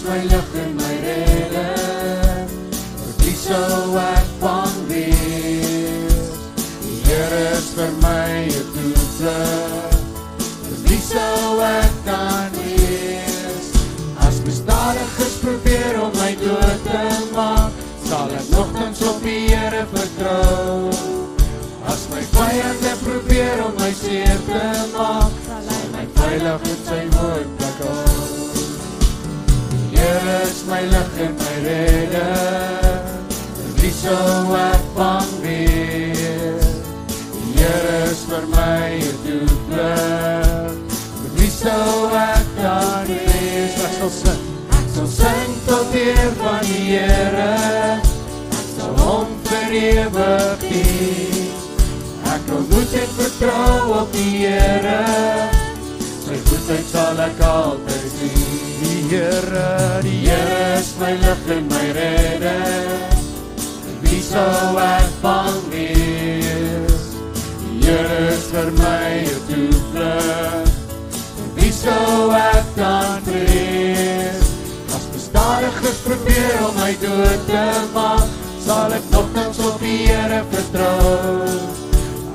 my lig en my redder, vir wie sou ek bang wees? Die Here is vir my 'n toevlug, vir wie sou ek dan wees? As misdadigers probeer om my dood te maak, sal ek nogtans op die Here vertrou. As my vyande probeer om my seer te maak, sal hy my veilig in sy woordplek hou. Die Here is my lig en my redder, vir wie sou ek bang wees? Die Here is vir my 'n toevlug, vir wie sou ek dan wees? Ek sal sing tot eer van die Here, ek sal hom vir ewig dien. Ek wil moed en vertrou op die Here, sy goedheid sal ek altyd sien. Die Here is my lig en my redder, vir wie sou ek bang wees? Die Here is vir my 'n toevlug, vir wie sou ek dan vrees? As misdadigers probeer om my dood te maak, sal ek nogtans op die Here vertrou.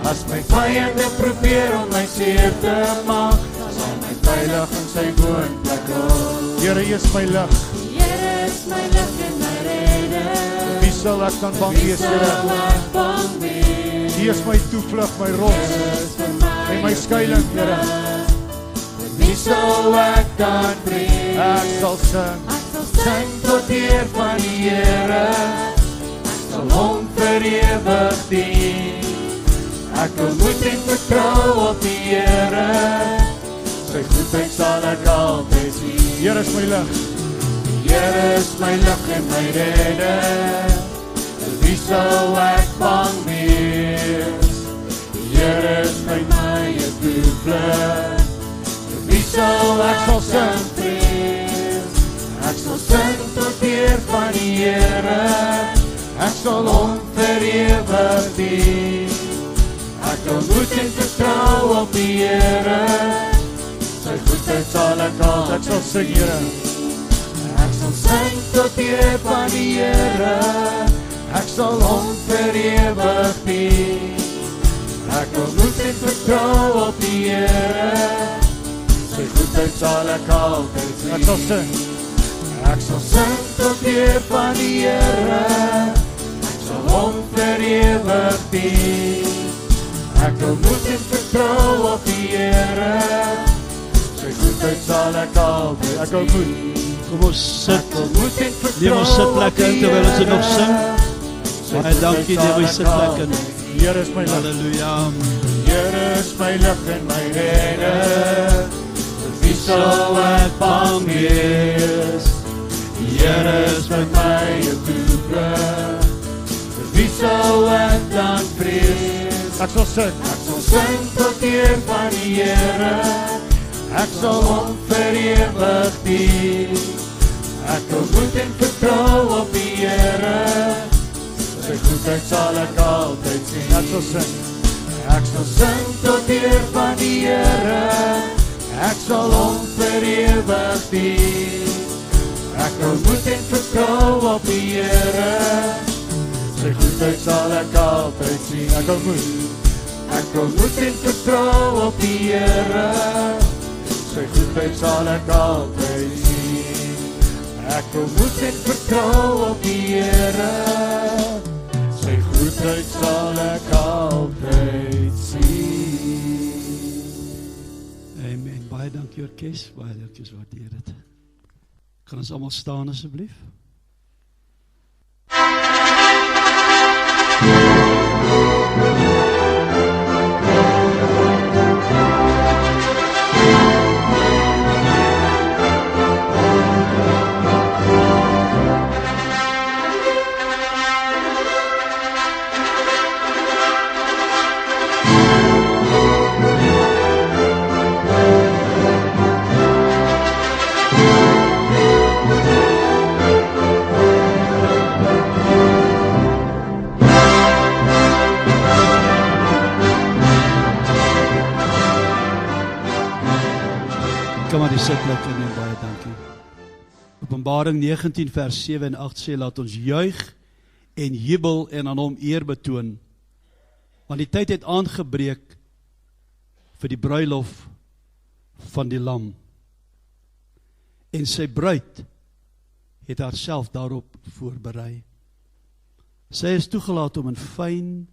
As my vyande probeer om my seer te maak, sal my veilig in sy woonplek hou. Here is my lig. Die Here is my lig en my redder, Wie sal ek dan bang wees, Here? Wie is my toevlug, my rots, en my skuiling, Here? Wie sou ek dan vrees? Ek sal Sing tot eer van die Here, ek sal hom vir ewig dien. Ek wil moed en vertrou op die Here, sy goedheid sal ek altyd sien. Here is my lig. Die Here is my lig en my redder, vir wie sou ek bang wees? Die Here is my 'n toevlug, vir wie sou ek sing vrees? Ek sal sing tot eer van die Here, ek sal hom vir ewig dien. Ek wil moed en vertrou op die Here, sy goedheid sal ek altyd sing, Here. Ek sal sing tot eer van die Here, ek sal hom vir ewig dien. Ek wil moed en vertrou op die Here, sy goedheid sal ek altyd sien. Ek sal sing. Ek sal sing tot eer van die Here, ek sal hom vir ewig dien. Ek wil moed en vertrou op die Here, sy goedheid sal ek altyd sien. Ek wil moed. Kom ons sit. Ek wil moed en vertrou Neem ons sitplekke in terwyl ons nog sing. Baie dankie, neem ons sitplekke in. Here is my lig. Halleluja. Here is my lig en my redder, vir wie sou ek bang wees? Die Here is vir my 'n toevlug, vir wie sou ek dan vrees? Ek sal sing. Ek sal sing tot eer van die Here, ek sal hom vir ewig dien. Ek wil moed en vertrou op die Here, sy goedheid sal ek altyd sien. Ek sal sing. Ek sal sing tot eer van die Here, ek sal hom vir ewig dien. Ek wil moed en vertrou op die Here, sy goedheid sal ek altyd sien. Ek wil moed. Ek wil moed en vertrou op die Here, sy goedheid sal ek altyd sien. Ek wil moed en vertrou op die Here, sy goedheid sal ek altyd sien. Amen. Baie dankie orkes, baie dankie, ons waardeer dit. Kan ons almal staan asseblief? Kom maar die sitplek in en baie dankie. Openbaring 19 vers 7 en 8 sê, laat ons juig en jubel en aan hom eer betoon, want die tyd het aangebreek vir die bruilof van die lam, en sy bruid het haarself daarop voorberei. Sy is toegelaat om in fyn,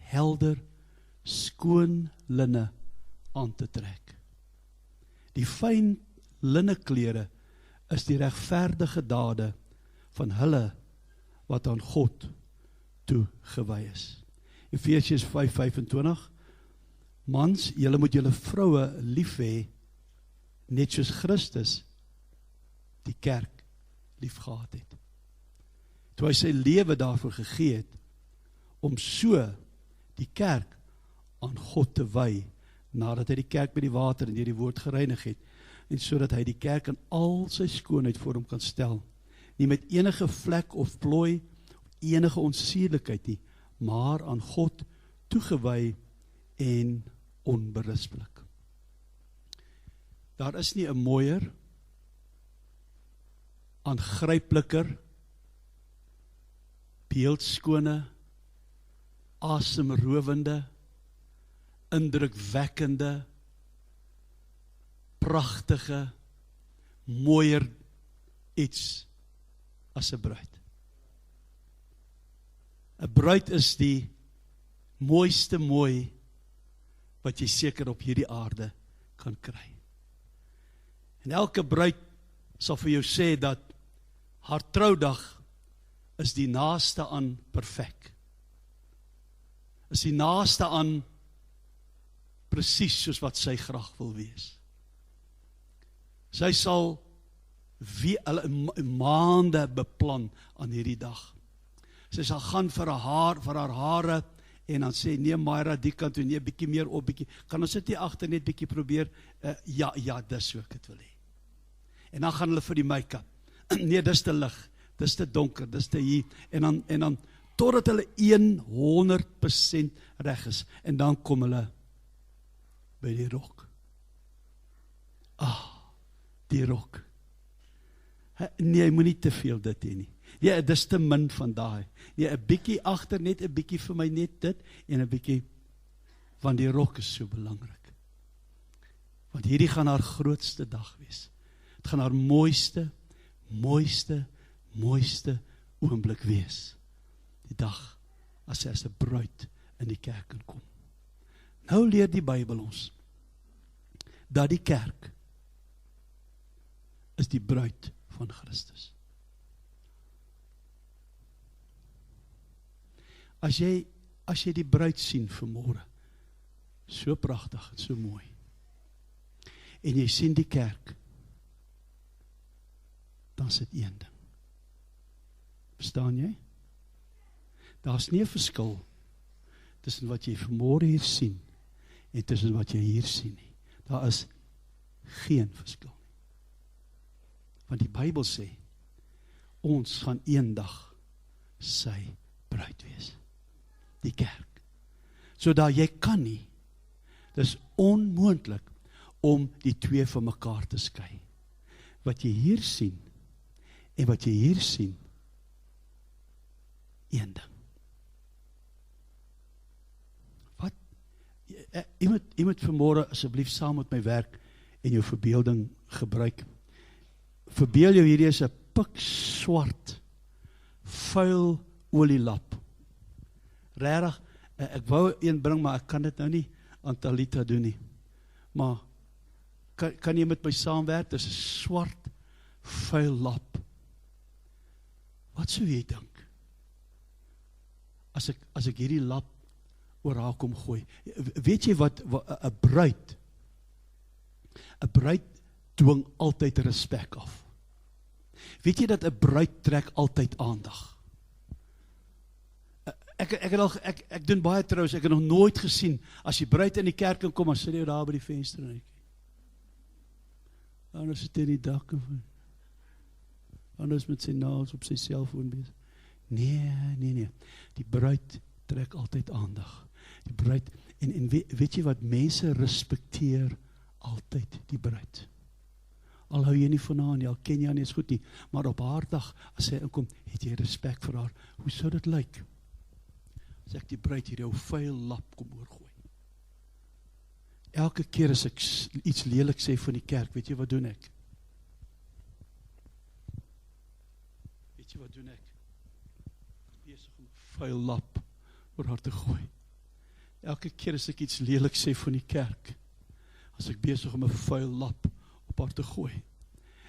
helder, skoon linne aan te trek. Die fyn linneklere is die regverdige dade van hulle wat aan God toegewy is. Efesiërs 5:25 Mans, julle moet julle vroue lief hê, net soos Christus die kerk lief gehad het. Toe hy sy lewe daarvoor gegee het, om so die kerk aan God te wy, nadat hy die kerk met die water en deur die woord gereinig het, en sodat hy die kerk in al sy skoonheid voor hom kan stel, nie met enige vlek of plooi, enige onsuurlikheid nie, maar aan God toegewy en onberispelik. Daar is nie 'n mooier, aangrypliker, beeldskone, asemrowende, indrukwekkende, pragtige, mooier iets as 'n bruid. 'n Bruid is die mooiste mooi wat jy seker op hierdie aarde kan kry. En elke bruid sal vir jou sê dat haar troudag is die naaste aan perfek. Is die naaste aan presies soos wat sy graag wil wees. Sy sal hulle maande beplan aan hierdie dag. Sy sal gaan vir haar hare en dan sê, nee Myra, die kant toe, nee, bietjie meer op, bietjie, kan ons dit hier agter net bietjie probeer, ja, dis so ek het wil hê. En dan gaan hulle vir die make-up, nee, dis te lig, dis te donker, dis te hier, en dan, totdat hulle 100% reg is, en dan kom hulle by die rok. Die rok. Nee, jy moet nie te veel dit hê nie. Ja, dis te min van daai. Nee, 'n bietjie agter, net 'n bietjie vir my net dit, en 'n bietjie, want die rok is so belangrik. Want hierdie gaan haar grootste dag wees. Het gaan haar mooiste oomblik wees. Die dag, as sy as 'n bruid in die kerk kan kom. Nou leer die Bybel ons, dat die kerk is die bruid van Christus. As jy die bruid sien vanmôre, so pragtig en so mooi, en jy sien die kerk, dan is dit een ding. Verstaan jy? Daar's nie 'n verskil tussen wat jy vanmôre hier sien en tussen wat jy hier sien nie. Daar is geen verskil nie. Want die Bybel sê, ons gaan eendag sy bruid wees. Die kerk. Sodat jy kan nie, dis onmoontlik om die twee van mekaar te skei. Wat jy hier sien en wat jy hier sien, een ding. Wat? Jy moet vanmôre asseblief saam met my werk en jou verbeelding gebruik. Verbeel jou hierdie is 'n pikswart, vuil olielap. Regtig, ek wou een bring, maar ek kan dit nou nie aan Talita doen nie. Maar, kan jy met my saamwerk? Dit is 'n swart, vuil lap. Wat sou jy dink? As ek hierdie lap oor haar kom gooi. Weet jy wat 'n bruid dwing altyd respek af. Weet jy dat 'n bruid trek altyd aandag? Ek doen baie troues, ek het nog nooit gesien, as die bruid in die kerk kan kom, dan sit jy daar by die venster en anders sit hy in die dak, anders met sy naels op sy selfoon bezig. Nee, die bruid trek altyd aandag. Die bruid, en weet jy wat, mense respekteer altyd die bruid. Al hou jy nie van haar nie, al ken jy haar nie eens goed nie, maar op haar dag, as sy inkom, het jy respek vir haar. Hoe sou dit lyk? As ek die bruid hier jou vuil lap kom oorgooi. Elke keer as ek iets lelik sê van die kerk, weet jy wat doen ek? Weet jy wat doen ek? Besig om 'n vuil lap oor haar te gooi. Elke keer as ek iets lelik sê van die kerk, as ek besig om 'n vuil lap op haar te gooi.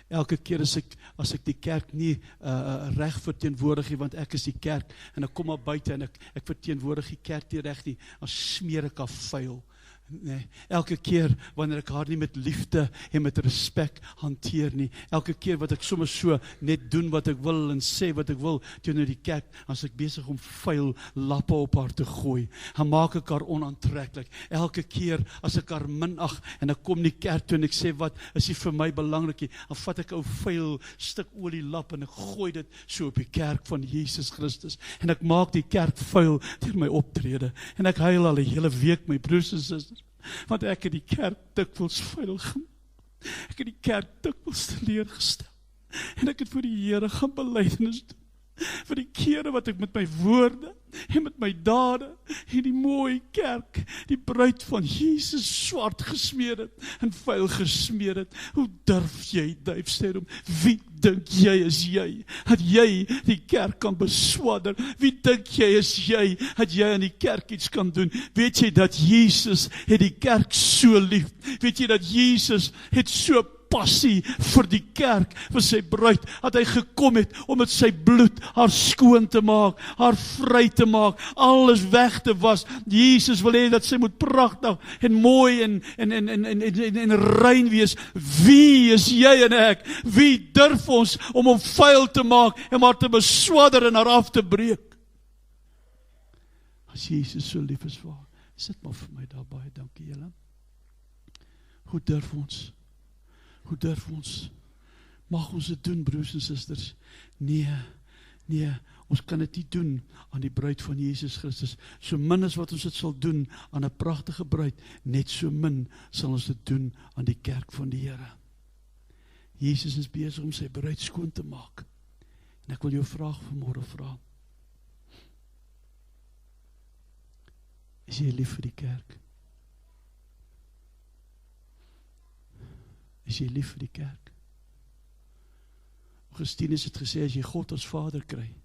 Elke keer as ek die kerk nie reg verteenwoordig nie, want ek is die kerk, en ek kom maar buite en ek verteenwoordig die kerk nie reg nie, dan smeer ek haar vuil. Nee, elke keer wanneer ek haar nie met liefde en met respek hanteer nie, elke keer wat ek sommer so net doen wat ek wil en sê wat ek wil teenoor die kerk, as ek besig om vuil lappe op haar te gooi, dan maak ek haar onaantreklik. Elke keer as ek haar minag en ek kom die kerk toe en ek sê wat is nie vir my belangrik nie, dan vat ek 'n vuil stuk olie lap en ek gooi dit so op die kerk van Jesus Christus en ek maak die kerk vuil deur my optrede en ek huil al 'n hele week, my broers en susters. Want ek het die kerk dikwels vuil gemaak. Ek het die kerk dikwels teleurgestel. En ek het voor die Here gaan belydenis doen. Vir die kere wat ek met my woorde en met my dade en die mooi kerk, die bruid van Jesus swart gesmeer het en vuil gesmeer het. Hoe durf jy, Duifstedom? Wie dink jy is jy? Dat jy die kerk kan beswadder? Wie dink jy is jy? Dat jy aan die kerk iets kan doen? Weet jy dat Jesus het die kerk so lief? Weet jy dat Jesus het so passie vir die kerk, vir sy bruid, dat hy gekom het om met sy bloed haar skoon te maak, haar vry te maak, alles weg te was. Jesus wil hê dat sy moet pragtig en mooi en rein wees. Wie is jy en ek? Wie durf ons om hom vuil te maak en maar te beswadder en haar af te breek? As Jesus so lief is vir haar, sit maar vir my daar baie, dankie julle. Hoe durf ons? Hoe durf ons? Mag ons dit doen, broers en susters? Nee, ons kan dit nie doen aan die bruid van Jesus Christus. So min as wat ons dit sal doen aan 'n pragtige bruid, net so min sal ons dit doen aan die kerk van die Here. Jesus is besig om sy bruid skoon te maak. En ek wil jou vraag vanmôre vra. Is jy lief vir die kerk? Is jy lief vir die kerk? Augustinus het gesê, as jy God as vader kry,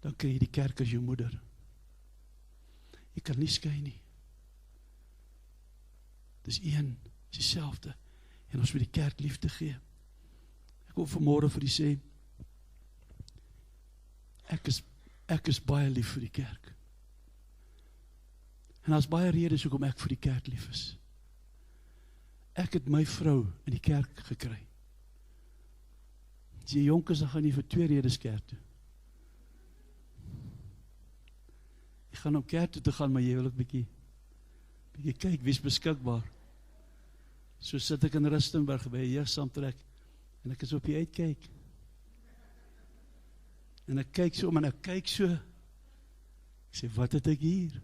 dan kry jy die kerk as jou moeder. Jy kan nie skei nie. Dis een, dis dieselfde. En ons moet die kerk liefde gee. Ek wil vanmôre vir u sê, ek is baie lief vir die kerk. En daar's baie redes hoekom ek vir die kerk lief is. Ek het my vrou in die kerk gekry. As jy jonk is, dan gaan jy vir 2 redes kerk toe. Jy gaan om kerk toe te gaan, maar jy wil ook bietjie kyk, wie is beskikbaar. So sit ek in Rustenburg by 'n jeugsaamtrek, en ek is op die uitkyk. En ek kyk so, en ek kyk so, ek sê, wat het ek hier?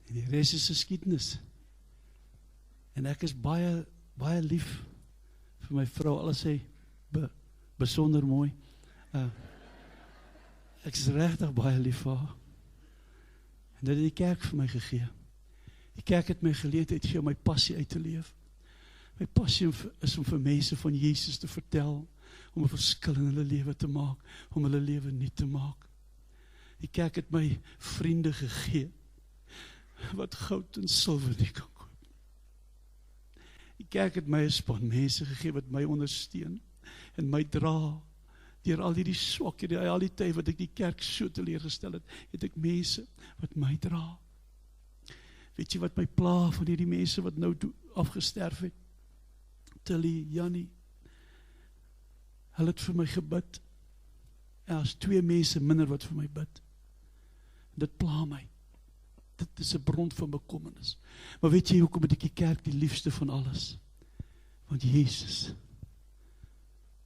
En die res is geskiedenis. En ek is baie, baie lief vir my vrou, al is sy besonder mooi. Ek is regtig baie lief vir haar. En dit het die kerk vir my gegee. Die kerk het my geleentheid gegee om my passie uit te leef. My passie is om vir mense van Jesus te vertel, om 'n verskil in hulle lewe te maak, om hulle lewe nuut te maak. Die kerk het my vriende gegee, wat goud en silwer nie kan koop. Die kerk het my 'n span mense gegee wat my ondersteun en my dra deur al hierdie swakhede, al die tyd wat ek die kerk so teleurgestel het, het ek mense wat my dra. Weet jy wat my pla van hierdie mense wat nou afgesterf het? Tilly, Jannie, hulle het vir my gebid. As 2 mense minder wat vir my bid. Dit pla my. Dit is 'n bron van bekommernis. Maar weet jy hoekom het ek die kerk die liefste van alles? Want Jesus,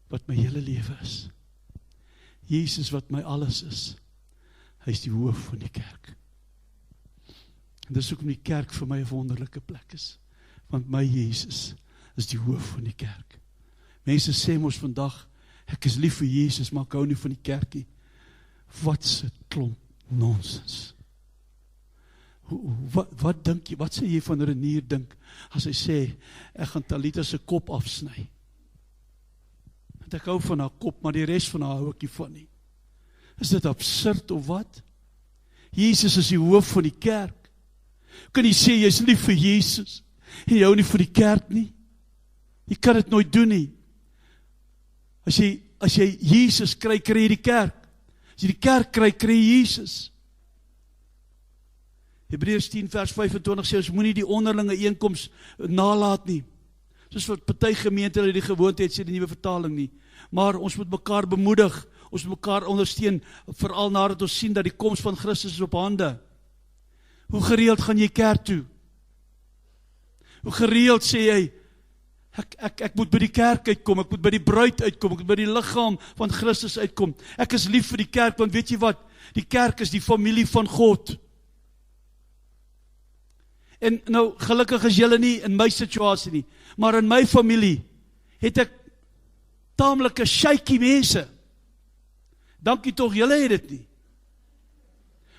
wat my hele lewe is, Jesus wat my alles is, hy is die hoof van die kerk. En dis hoekom die kerk vir my 'n wonderlike plek is. Want my Jesus is die hoof van die kerk. Mense sê mos vandag, ek is lief vir Jesus, maar ek hou nie van die kerkie. Wat se klomp nonsens. Wat dink jy, wat sê jy van Renier dink, as hy sê, ek gaan Talita se kop afsny? Want ek hou van haar kop, maar die res van haar hou ek nie van nie. Is dit absurd of wat? Jesus is die hoof van die kerk. Kan jy sê, jy is lief vir Jesus, en jy hou nie vir die kerk nie? Jy kan dit nooit doen nie. As jy Jesus kry, kry jy die kerk. As jy die kerk kry, kry jy Jesus. Hebreërs 10 vers 25 sê, ons moenie die onderlinge eenkoms nalaat nie. Soos wat party gemeente die gewoonte het, sê die nuwe vertaling nie. Maar ons moet mekaar bemoedig, ons moet mekaar ondersteun, veral nadat ons sien dat die koms van Christus is op hande. Hoe gereeld gaan jy kerk toe? Hoe gereeld sê jy, ek moet by die kerk uitkom, ek moet by die bruid uitkom, ek moet by die liggaam van Christus uitkom. Ek is lief vir die kerk, want weet jy wat? Die kerk is die familie van God. En nou, gelukkig is julle nie in my situasie nie, maar in my familie het ek tamelike shaky mense. Dankie tog, julle het dit nie.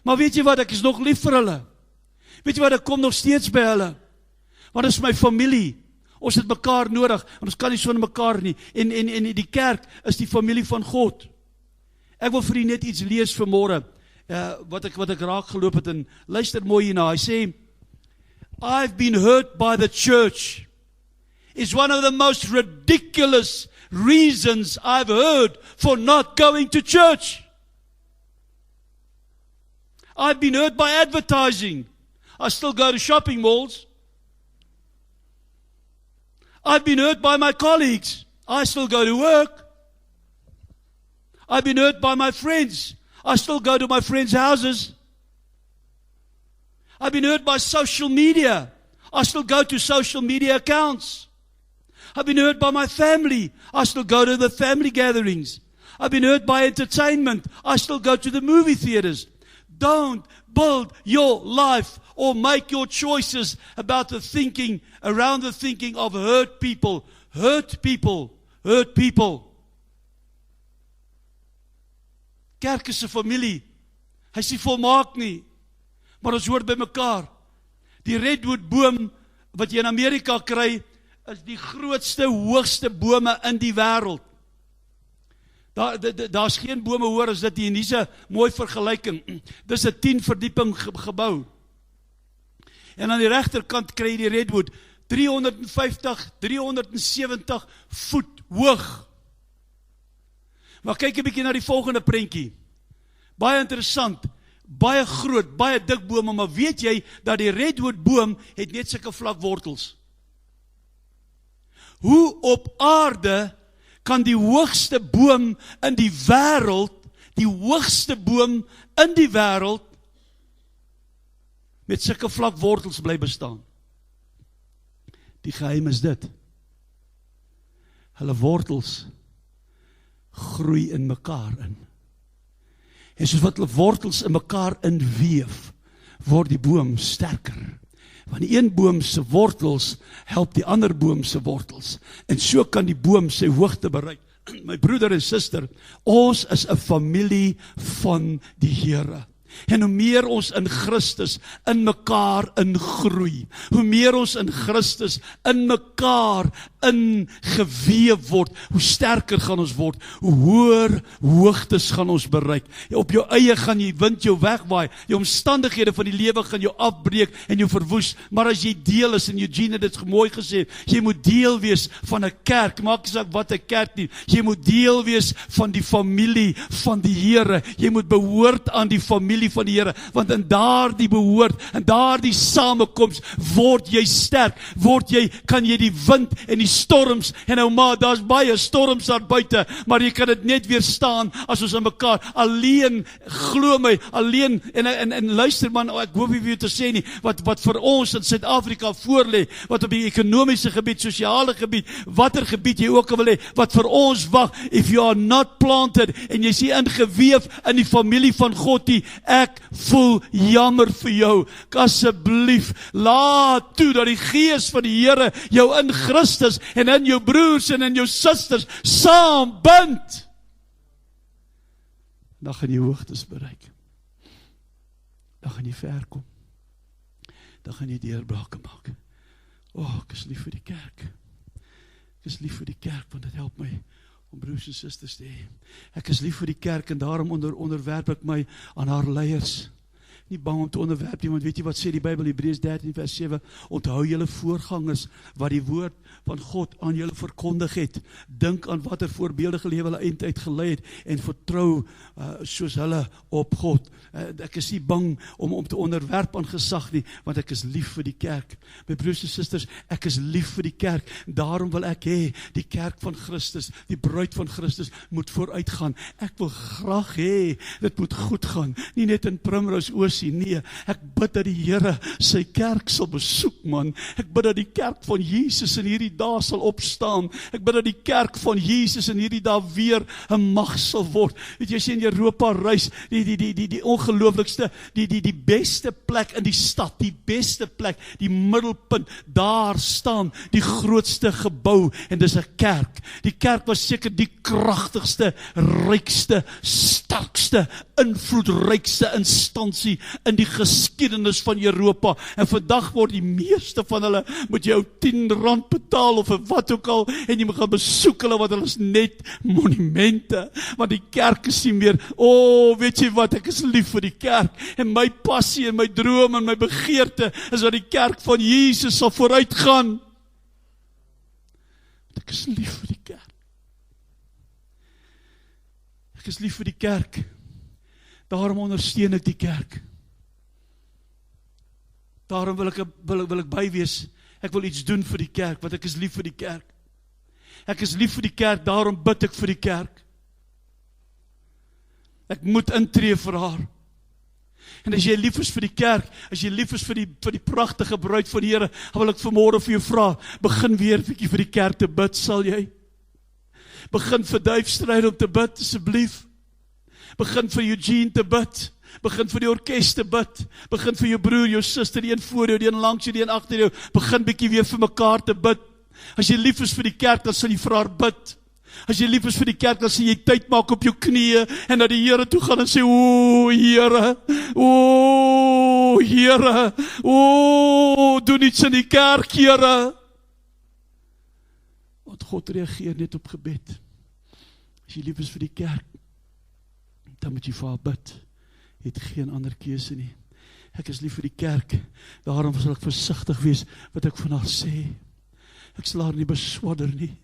Maar weet jy wat, ek is nog lief vir hulle. Weet jy wat, ek kom nog steeds by hulle. Want dit is my familie. Ons het mekaar nodig, en ons kan nie sonder mekaar nie. En die kerk is die familie van God. Ek wil vir u net iets lees vanmôre, wat ek raak geloop het, en luister mooi hierna. Hy sê, I've been hurt by the church. It's one of the most ridiculous reasons I've heard for not going to church. I've been hurt by advertising. I still go to shopping malls. I've been hurt by my colleagues. I still go to work. I've been hurt by my friends. I still go to my friends' houses. I've been hurt by social media. I still go to social media accounts. I've been hurt by my family. I still go to the family gatherings. I've been hurt by entertainment. I still go to the movie theaters. Don't build your life or make your choices about the thinking, around the thinking of hurt people. Hurt people. Hurt people. Kerk is 'n familie. Hy is nie volmaak nie. Maar ons hoort by mekaar. Die redwood boom wat jy in Amerika kry, is die grootste, hoogste bome in die wêreld. Daar's geen bome hoor as dit hier, nie 'n mooi vergelyking. Dis 'n 10 verdieping gebou. En aan die regterkant kry jy die redwood 350, 370 voet hoog. Maar kyk 'n bietjie na die volgende prentjie. Baie interessant. Baie groot, baie dik bome, maar weet jy dat die redwood boom het net sulke vlak wortels? Hoe op aarde kan die hoogste boom in die wêreld, die hoogste boom in die wêreld, met sulke vlak wortels bly bestaan? Die geheim is dit. Hulle wortels groei in mekaar in. En soos wat hulle wortels in mekaar inweef, word die boom sterker. Want die een boom se wortels help die ander boom se wortels. En so kan die boom sy hoogte bereik. My broeder en suster, ons is 'n familie van die Here. En hoe meer ons in Christus in mekaar ingroei, hoe meer ons in Christus in mekaar ingeweef word, hoe sterker gaan ons word, hoe hoër hoogtes gaan ons bereik. Op jou eie gaan jy wind jou wegwaai, die omstandighede van die lewe gaan jou afbreek en jou verwoes, maar as jy deel is, en Eugene het dit mooi gesê, jy moet deel wees van 'n kerk, maak nie saak wat 'n kerk nie, jy moet deel wees van die familie van die Here, jy moet behoort aan die familie van die Here, want in daardie behoort, in daardie samekoms, word jy sterk, kan jy die wind en die storms, en nou maar, daar's baie storms daar buite, maar jy kan dit net weerstaan, as ons in mekaar, alleen, glo my, alleen, en luister man, ek hoop nie vir jou te sê nie, wat vir ons in Suid-Afrika voorlê, wat op die ekonomiese gebied, sosiale gebied, watter gebied jy ook al wil hê, wat vir ons wag, if you are not planted, en jy is nie ingeweef in die familie van God nie, ek voel jammer vir jou. Asseblief, laat toe dat die Gees van die Here jou in Christus en in jou broers en in jou susters saam bind. Dan gaan jy hoogtes bereik. Dan gaan jy ver kom. Dan gaan jy deurbrake maak. Ek is lief vir die kerk. Ek is lief vir die kerk, want dit help my om broers en susters te hê. Ek is lief vir die kerk en daarom onderwerp ek my aan haar leiers. Nie bang om te onderwerp nie, want weet jy wat sê die Bybel, Hebreërs 13 vers 7, onthou julle voorgangers, wat die woord van God aan julle verkondig het. Dink aan watter voorbeeldige lewe hulle eintyd gelei het, en vertrou soos hulle op God. Ek is nie bang om te onderwerp aan gesag nie, want ek is lief vir die kerk. My broers en susters, ek is lief vir die kerk, daarom wil ek hê, die kerk van Christus, die bruid van Christus, moet vooruitgaan. Ek wil graag hê, dit moet goed gaan, nie net in Primrose Oosie, nee, ek bid dat die Here sy kerk sal besoek, man. Ek bid dat die kerk van Jesus in hierdie dag sal opstaan. Ek bid dat die kerk van Jesus in hierdie dag weer 'n mag sal word. Weet jy, as jy in Europa reis, die ongelooflikste, die beste plek in die stad, die beste plek, die middelpunt, daar staan die grootste gebou, en dis 'n kerk. Die kerk was seker die kragtigste, rykste, sterkste, invloedrykste instansie in die geskiedenis van Europa, en vandag word die meeste van hulle, moet jou R10 betaal, of wat ook al, en jy moet gaan besoek hulle, want hulle is net monumente, want die kerk is nie meer, weet jy wat, ek is lief vir die kerk, en my passie, en my droom, en my begeerte, is dat die kerk van Jesus sal vooruitgaan. Ek is lief vir die kerk. Ek is lief vir die kerk. Daarom ondersteun ek die kerk. Daarom wil ek bywees. Ek wil iets doen vir die kerk, want ek is lief vir die kerk. Ek is lief vir die kerk, daarom bid ek vir die kerk. Ek moet intree vir haar. En as jy lief is vir die kerk, as jy lief is vir die pragtige bruid van die Here, dan wil ek vanmôre vir jou vra, begin weer 'n bietjie vir die kerk te bid, sal jy? Begin vir Duifstryd om te bid, asseblief. Begin vir Eugene te bid. Begin vir die orkes te bid. Begin vir jou broer, jou suster, die een voor jou, die een langs jou, die een agter jou. Begin bietjie weer vir mekaar te bid. As jy lief is vir die kerk, dan sal jy vir haar bid. As jy lief is vir die kerk, dan sal jy tyd maak op jou knieë en na die Here toe gaan en sê, Here, Here, doen iets in die kerk, Here. Want God reageer net op gebed. As jy lief is vir die kerk, dan moet jy vir haar bid. Jy het geen ander keuse nie. Ek is lief vir die kerk, daarom sal ek versigtig wees wat ek van haar sê. Ek sal haar nie beswadder nie.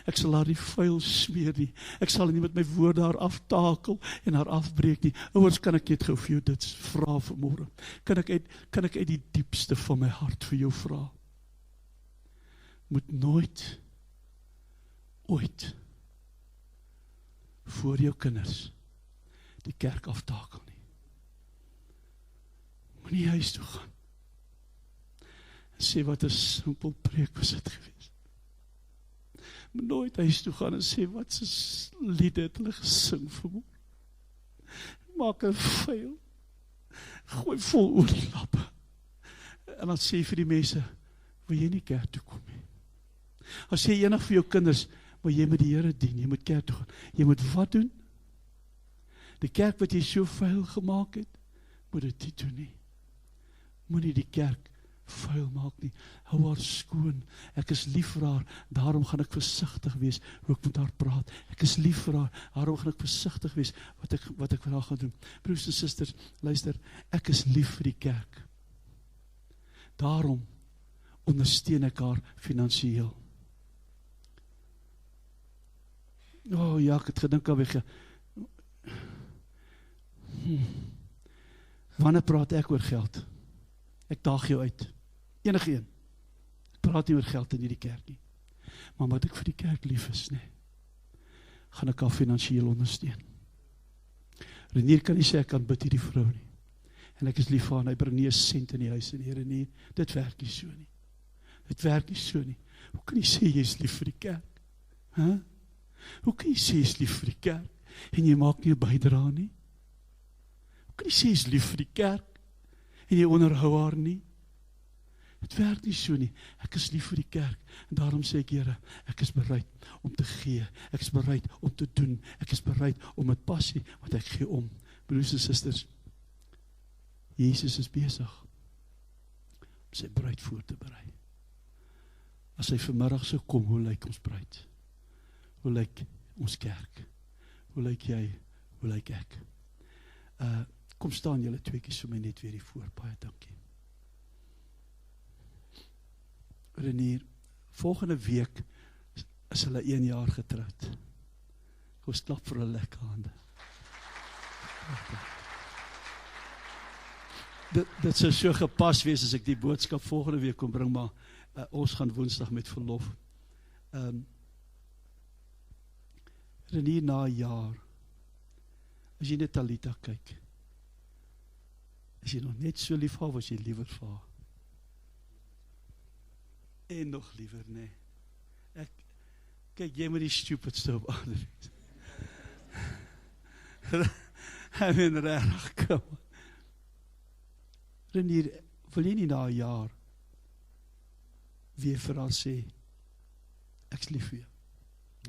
Ek sal haar nie vuil smeer nie. Ek sal nie met my woorde haar aftakel en haar afbreek nie. Ouers, kan ek net gou vir jou dit vra vanmôre? Kan ek uit die diepste van my hart vir jou vra? Moet nooit, ooit, voor jou kinders die kerk aftakel nie. Moenie huis toe gaan en sê wat 'n simpel preek was dit gewees. Moet nooit huis toe gaan en sê wat 'n lied het hulle gesing vanmôre. Maak 'n vuil, gooi vol olielappe en dan sê vir die mense, wil jy nie kerk toe kom nie? As sê enig vir jou kinders, maar jy moet die Here dien, jy moet kerk toe gaan. Jy moet wat doen? Die kerk wat jy so vuil gemaak het, moet dit nie doen nie. Moenie die kerk vuil maak nie. Hou haar skoon. Ek is lief vir haar, daarom gaan ek versigtig wees hoe ek met haar praat. Ek is lief vir haar, daarom gaan ek versigtig wees wat ek vir haar gaan doen. Broers en susters, luister, ek is lief vir die kerk. Daarom ondersteun ek haar finansiëel. Ja, ek het gedink aan weg. Wanneer praat ek oor geld? Ek daag jou uit. Enige een. Ek praat nie oor geld in hierdie kerk nie. Maar wat ek vir die kerk lief is, gaan ek haar finansiëel ondersteun. Renier kan nie sê ek kan bid hierdie vrou nie. En ek is lief vir haar, hy bring nie 'n sent in die huis en Here nie. Dit werk nie so nie. Dit werk nie so nie. Hoe kan jy sê jy is lief vir die kerk? Hoe kan jy sê jy is lief vir die kerk en jy maak nie 'n bydrae nie? Hoe kan jy sê, jy is lief vir die kerk, en jy onderhou haar nie? Het werk nie so nie, ek is lief vir die kerk, en daarom sê ek, Here, ek is bereid om te gee, ek is bereid om te doen, ek is bereid om met passie, want ek gee om. Broers en susters, Jesus is besig om sy bruid voor te berei. As hy vanmiddag sou kom, hoe lyk ons bruid? Hoe lyk ons kerk? Hoe lyk jy? Hoe lyk ek? Kom staan julle tweekies vir my net weer hier voor. Baie dankie. Renier, volgende week is hulle 1 jaar getroud. Kom klap vir hulle lekker hande. Dit sou so gepas wees as ek die boodskap volgende week kon bring, maar ons gaan Woensdag met verlof. Renier, na 'n jaar, as jy net Talita kyk, is jy nog net so lief vir haar, was jy liewer vir haar? En nog liever, nee. Kyk, jy moet die stupidste op aarde wees. Hy meen reg, kom. Renier, wil jy nie na 'n jaar weer vir haar sê, ek is lief vir jou?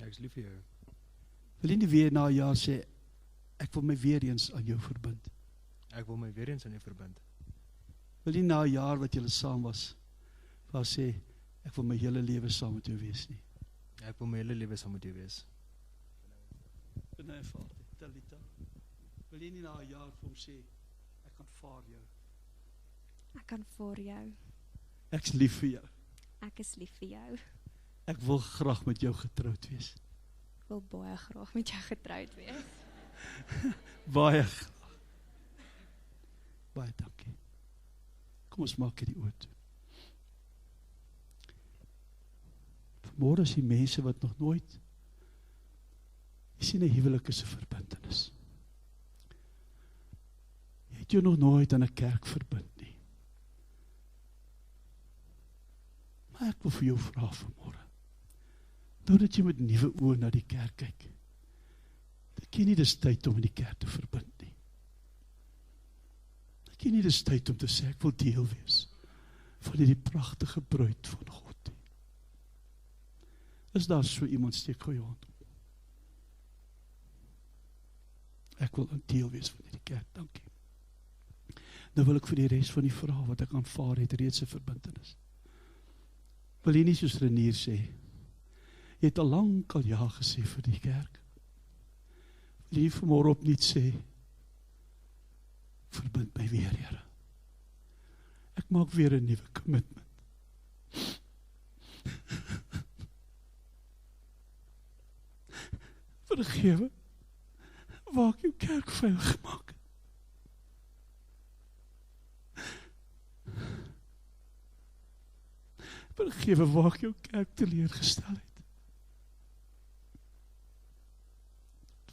Ek is lief vir jou. Wil jy nie weer na 'n jaar sê, ek wil my weer eens aan jou verbind? Ek wil my weer eens aan jou verbind. Wil jy na 'n jaar wat julle saam was, vir haar sê, ek wil my hele lewe saam met jou wees nie? Ek wil my hele lewe saam met jou wees. Nee, Talita, wil jy nie na 'n jaar vir hom sê, ek aanvaar jou? Ek aanvaar jou. Ek is lief vir jou. Ek is lief vir jou. Ek wil graag met jou getroud wees. Ek wil baie graag met jou getroud wees. Baie graag. Baie dankie. Kom ons maak hierdie oë toe. Vanmôre is die mense wat nog nooit, jy sien 'n huwelik is 'n verbintenis. Jy het jou nog nooit aan 'n kerk verbind nie. Maar ek wil vir jou vra vanmôre, nou dat jy met nuwe oë na die kerk kyk, dink jy nie dis tyd om in die kerk te verbind nie? Dink jy nie dis tyd om te sê, ek wil deel wees van hierdie pragtige bruid van God nie? Is daar so iemand, steek gou jou hand op. Ek wil 'n deel wees van hierdie kerk, dankie. Nou wil ek vir die res van die vrae wat ek aanvaar het, reeds 'n verbintenis. Wil jy nie soos Renier sê, jy het al lank al ja gesê vir die kerk. Wil jy vanmôre opnuut sê, verbind my weer, Here. Ek maak weer 'n nuwe commitment. Vergewe, waar ek jou kerk vuil gemaak het. Vergewe, waar ek jou kerk teleurgestel het.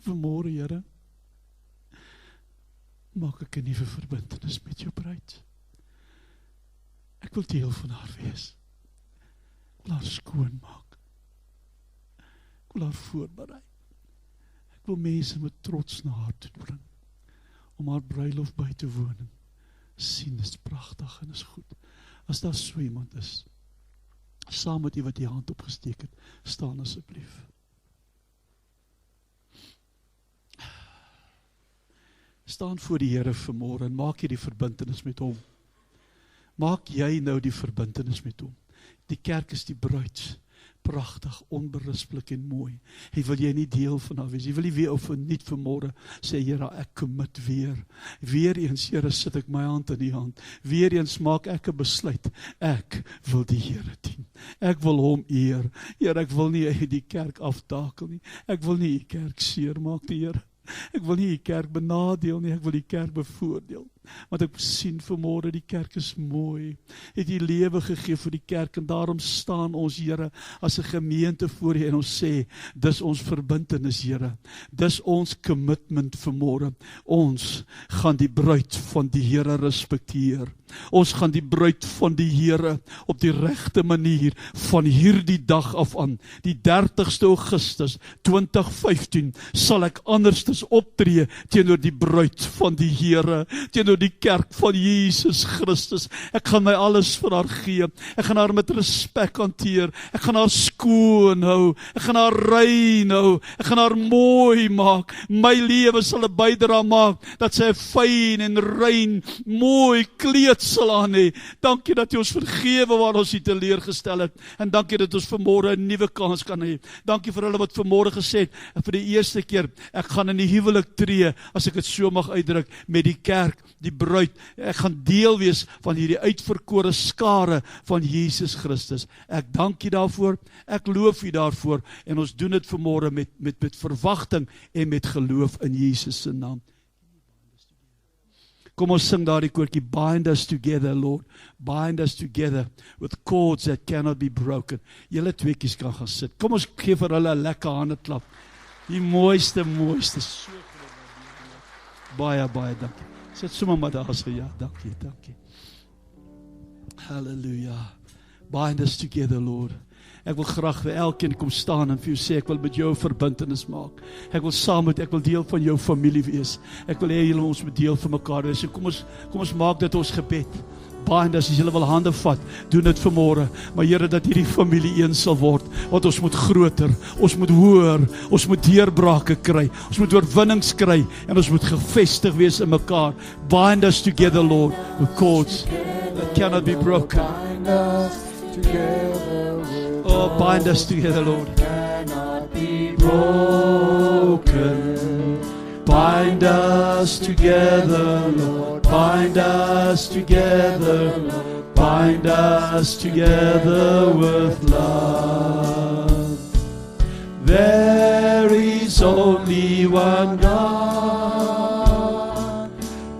Vanmôre, Here, maak ek 'n nuwe verbintenis met jou bruid. Ek wil deel van haar wees. Ek wil haar skoon maak. Ek wil haar voorberei. Ek wil mense met trots na haar toe bring, om haar bruilof by te woon en sien, is pragtig en is goed. As daar so iemand is, saam met die wat die hand opgesteek het, staan asseblief. Staan voor die Here vanmôre en maak jy die verbintenis met hom. Maak jy nou die verbintenis met hom. Die kerk is die bruid, pragtig, onberispelik en mooi. Hy wil jy nie deel van haar wees. Jy wil nie weer of niet vanmôre sê, Here, ek commit weer. Weer eens, Here, sit ek my hand in die hand. Weer eens maak ek 'n besluit. Ek wil die Here dien. Ek wil hom eer. Here, ek wil nie die kerk aftakel nie. Ek wil nie die kerk seermaak nie, Here. Ek wil nie die kerk benadeel nie, ek wil die kerk bevoordeel. Want ek sien vanmôre die kerk is mooi. Het U lewe gegee vir die kerk en daarom staan ons, Here, as 'n gemeente voor U en ons sê, dis ons verbintenis, Here. Dis ons commitment vanmôre. Ons gaan die bruid van die Here respekteer. Ons gaan die bruid van die Here op die regte manier van hierdie dag af aan, die 30ste Augustus 2015, sal ek anderstes optree teenoor die bruid van die Here, teenoor die kerk van Jesus Christus. Ek gaan my alles vir haar gee. Ek gaan haar met respek hanteer. Ek gaan haar skoon hou. Ek gaan haar rein hou. Ek gaan haar mooi maak. My lewe sal 'n bydrae maak dat sy 'n fyn en rein, mooi kleed sal aan hê. Dankie dat U ons vergewe waar ons U teleurgestel het. En dankie dat ons vanmôre 'n nuwe kans kan hê. Dankie vir hulle wat vanmôre gesê het, vir die eerste keer, ek gaan in die huwelik tree, as ek dit so mag uitdruk, met die kerk, die bruid. Ek gaan deel wees van hierdie uitverkore skare van Jesus Christus. Ek dank U daarvoor, ek loof U daarvoor, en ons doen dit vanmôre met verwagting en met geloof in Jesus se naam. Kom ons sing daardie koortjie, bind us together, Lord, bind us together with cords that cannot be broken. Julle tweeetjies kan gaan sit. Kom ons gee vir hulle 'n lekker hande klap. Die mooiste, so baie dankie. Sit sommer maar daar so, ja, dankie. Hallelujah. Bind us together, Lord. Ek wil graag vir elkeen kom staan en vir jou sê, ek wil met jou 'n verbintenis maak. Ek wil deel van jou familie wees. Ek wil hê julle ons moet deel van mekaar wees. So kom ons maak dit ons gebed. Bind us, as julle wil hande vat, doen dit vanmôre. Maar Here, dat hierdie familie een sal word, want ons moet groter, ons moet hoër, ons moet deurbrake kry, ons moet oorwinnings kry, en ons moet gevestig wees in mekaar. Bind us together, Lord, with cords that cannot be broken. Bind us together with Oh, bind us together, Lord. cannot be broken. Bind us together, Lord. Bind us together, Lord. Bind us together with love. There is only one God.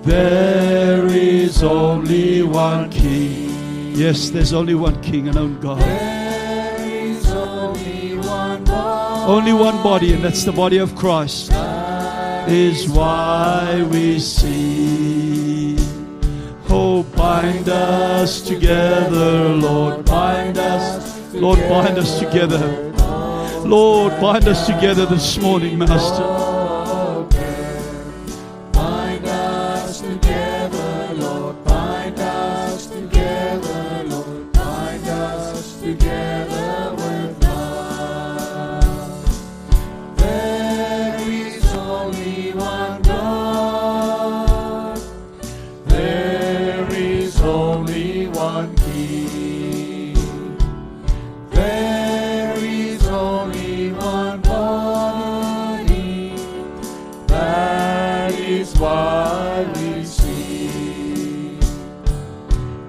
There is only one King. Yes, there's only one King and only God. There is only one body. Only one body, and that's the body of Christ. Is why we sing. Oh, bind us together, Lord, bind us. Lord, bind us together. Lord, bind us together this morning, Master. Bind us together, Lord. Bind us together, Lord. Bind us together with love. There is only one God. There is only one King. There is only one body. That is why we sing.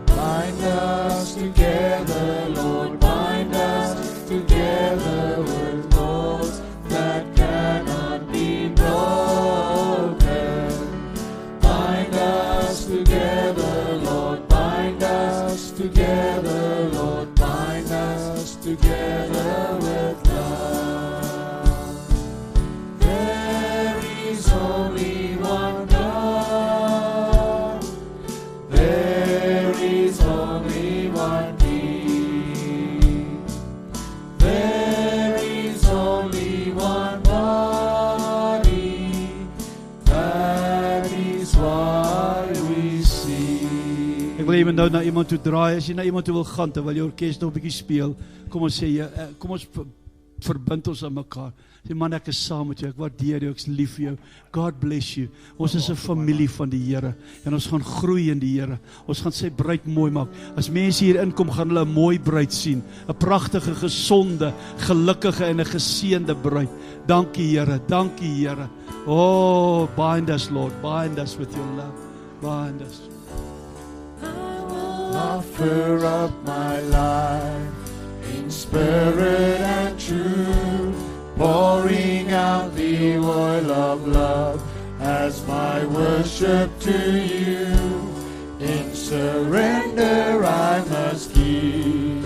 Bind us together, Lord. Bind us together with cords that cannot be broken. Bind us together, Lord. Bind us together, Lord. Bind us together with love. There is only one God. There is only one King. There is only one body. That is why we sing. Ek wil iemand nou na iemand toe draai. As jy na iemand toe wil gaan terwyl jou orkes nog 'n bietjie speel, kom ons sê, kom ons verbind ons aan mekaar. Sê, man, ek is saam met jou, ek waardeer jou, ek is lief vir jou. God bless you. Ons is 'n familie van die Here en ons gaan groei in die Here. Ons gaan sy bruid mooi maak. As mense hier inkom, gaan hulle 'n mooi bruid sien, 'n pragtige, gesonde, gelukkige en 'n geseënde bruid. Dankie Here, dankie Here. Oh, bind us, Lord, bind us with your love. Bind us. Offer up my life in spirit and truth, pouring out the oil of love as my worship to you. surrender I must give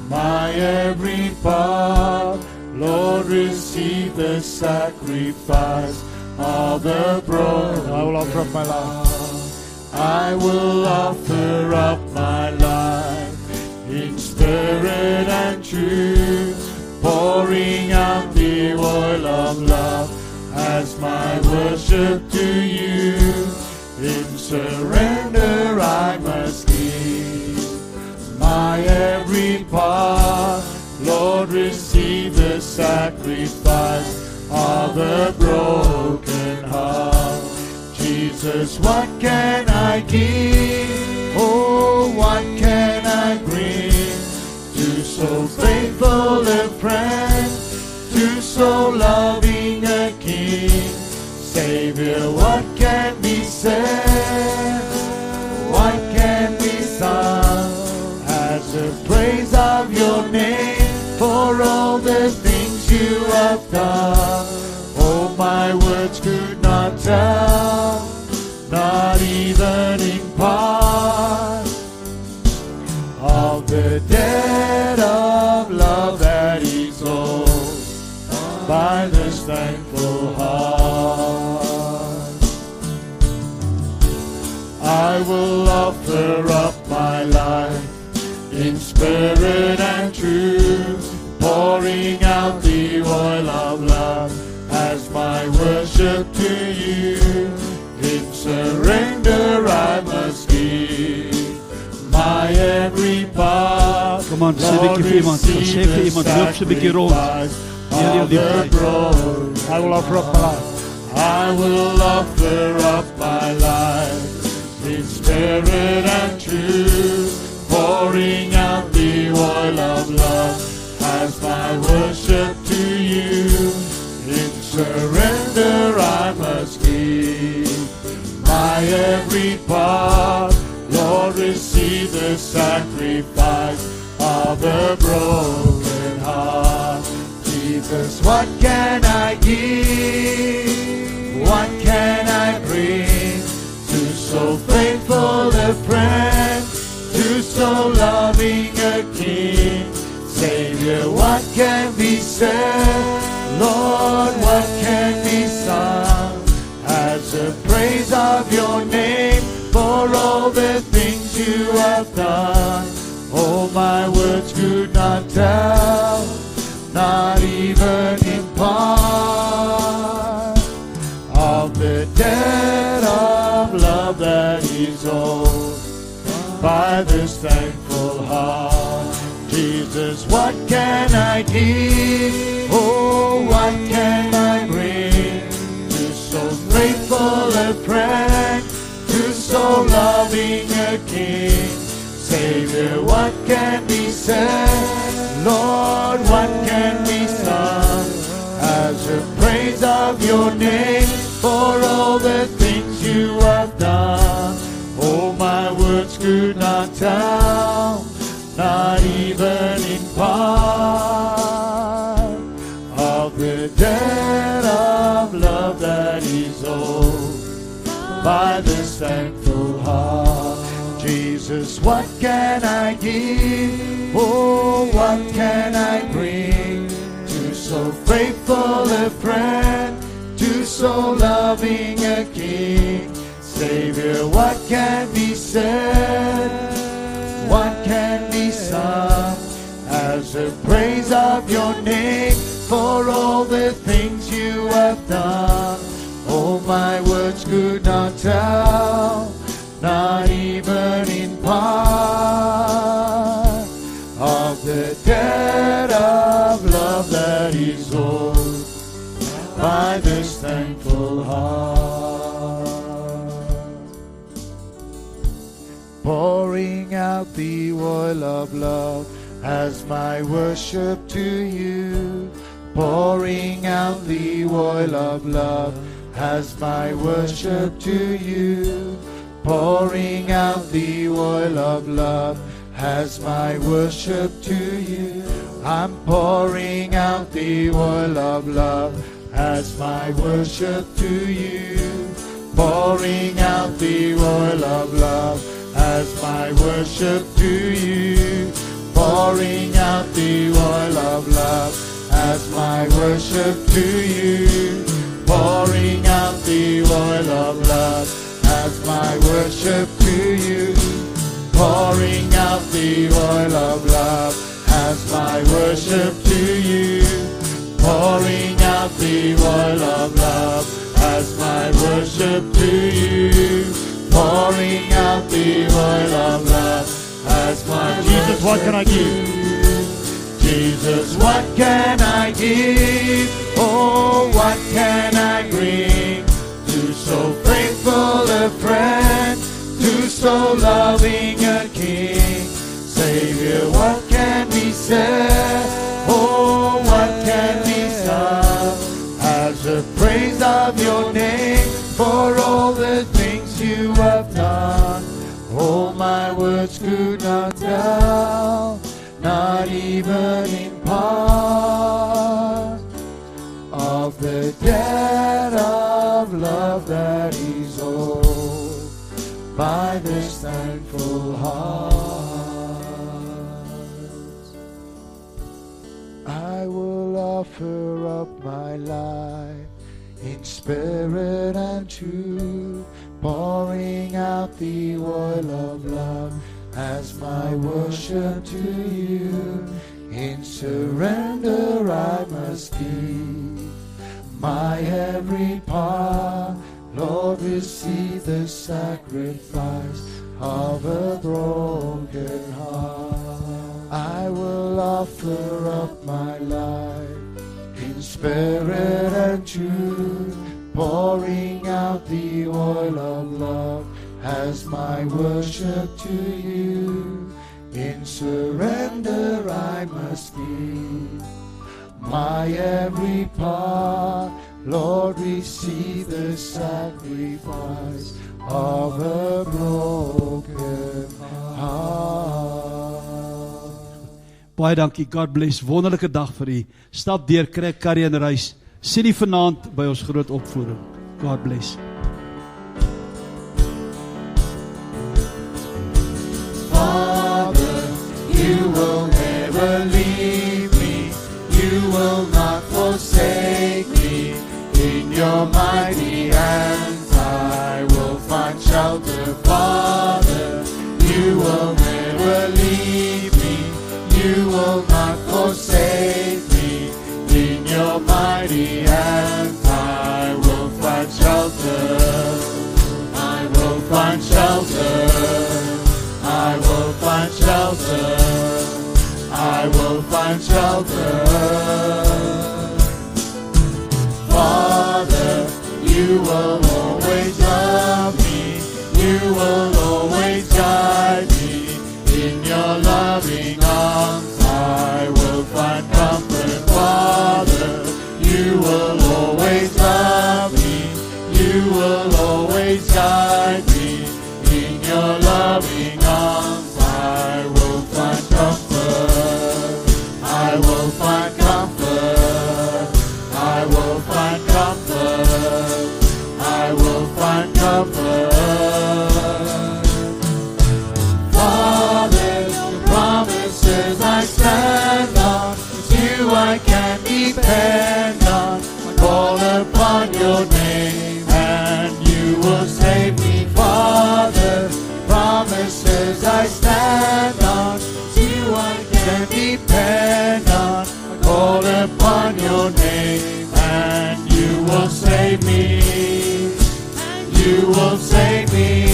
my every part. Lord, receive the sacrifice of the broken. I will offer up my life. I will offer up my life in spirit and truth, pouring out the oil of love as my worship to you. In surrender I must give my every part. Lord, receive the sacrifice of a broken heart. Jesus, what can I give? Oh, what can I bring to so faithful a friend, to so loving a King? Savior, what can be said? What can be sung as the praise of your name for all the things you have done? Oh, my words could not tell, not even in part, of the debt of love that is owed by this thankful heart. I will offer up my life in spirit and truth, pouring out the oil of love as my worship to you. In surrender I must give my every part. Kom aan, sê 'n bietjie vir iemand. Sê vir iemand, loop so 'n bietjie rond. Deel jou liefde. I will offer up my life. I will offer up my life in spirit and truth, pouring out the oil of love as my worship to you. In surrender I must give my every part. Lord, receive the sacrifice of a broken heart. Jesus, what can I give? What can I bring to so faithful a friend, to so loving a King? Savior, what can be said? Lord, what can be sung as the praise of your name for all the things you have done? Oh, my words could not tell, not even in part, of the debt of love that is owed by this thankful heart. Jesus, what can I give? Oh, what can I bring to so faithful a friend, to so loving a King? Savior, what can be said? Lord, what can be sung as the praise of your name for all the things you have done? Oh, my words could not tell, not even in part, of the debt of love that is owed by this thankful heart. Jesus, what can I give? Oh, what can I bring to so faithful a friend, to so loving a King? Savior, what can be said? What can be sung as the praise of your name for all the things you have done? Oh, my words could not tell, not even in part, of the debt of love that is owed by this thankful heart. Pouring out the oil of love as my worship to you. Pouring out the oil of love as my worship to you. Pouring out the oil of love as my worship to you. I'm pouring out the oil of love as my worship to you. Pouring out the oil of love as my worship to you. Pouring out the oil of love as my worship to you. Pouring out the oil of love as my worship to you. Pouring out the oil of love as my worship to you. Pouring out the oil of love as my worship to you. Pouring out the oil of love as my Jesus, what can I give? Jesus, what can I give? Oh, what can I bring to so faithful a friend, to so loving a King? Savior, what can we say? Oh, what can we sing as a praise of your name for all the things you have done? Oh, my words could not tell, not even in part, of the debt of love that is owed by this thankful heart. I will offer up my life in spirit and truth, pouring out the oil of love as my worship to you. In surrender I must give my every part. Lord, receive the sacrifice of a broken heart. I will offer up my life in spirit and truth, pouring out the oil of love as my worship to you. In surrender I must give my every part. Lord, receive the sacrifice of a broken heart. Baie dankie, God bless, wonderlike dag vir u. Stap deur, kry curry en rys. Sien die vanaand by ons groot opvoering. God bless. Father, you will never leave me. You will not forsake me. In your mighty hands I will find shelter. Father, you will never leave me. You will not forsake me. In your mighty hands I will find shelter. I will find shelter. I will find shelter. I will find shelter. Father, you will always love me. You will always guide me. In your loving arms I will find comfort. Father, you will always love me. You will always guide me. In your loving arms I will find comfort. I will find comfort. I will find comfort. I will find comfort. Father, the promises I stand on, it's you I can depend on. Call upon your name and you will save me. Father, promises I stand on, it's you I can depend on. Call upon your name and you will save me. You will save me.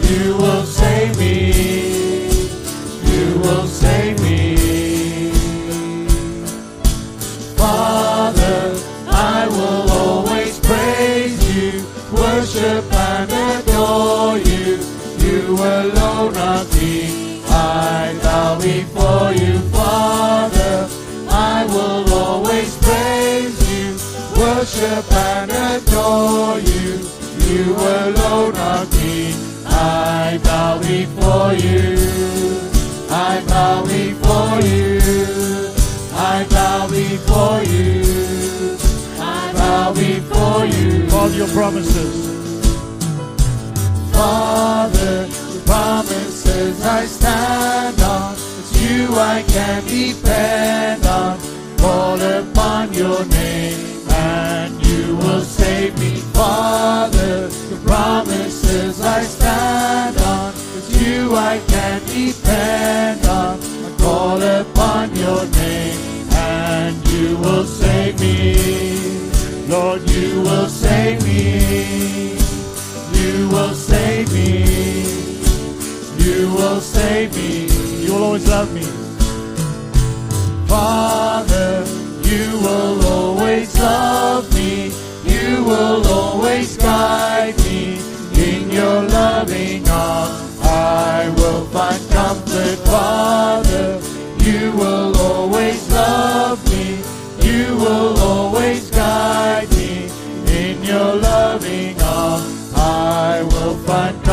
You will save me. You will save me. Father, I will always praise you, worship and adore you. You alone are King. I bow before you, Father. I will always praise you, worship and adore you. You alone are King. I bow before you. I bow before you. I bow before you. I bow before you. All your promises. Father, promises I stand on. It's you I can depend on. Call upon your name and you will save me. Father, the promises I stand on. It's you I can depend on. I call upon your name and you will save me. Lord, you will save me. You will save me. You will save me. You will always love me. Father, you will always love me. You will always guide me. In your loving arms I will find comfort. Father, you will always love me. You will always guide me. In your loving arms I will find comfort.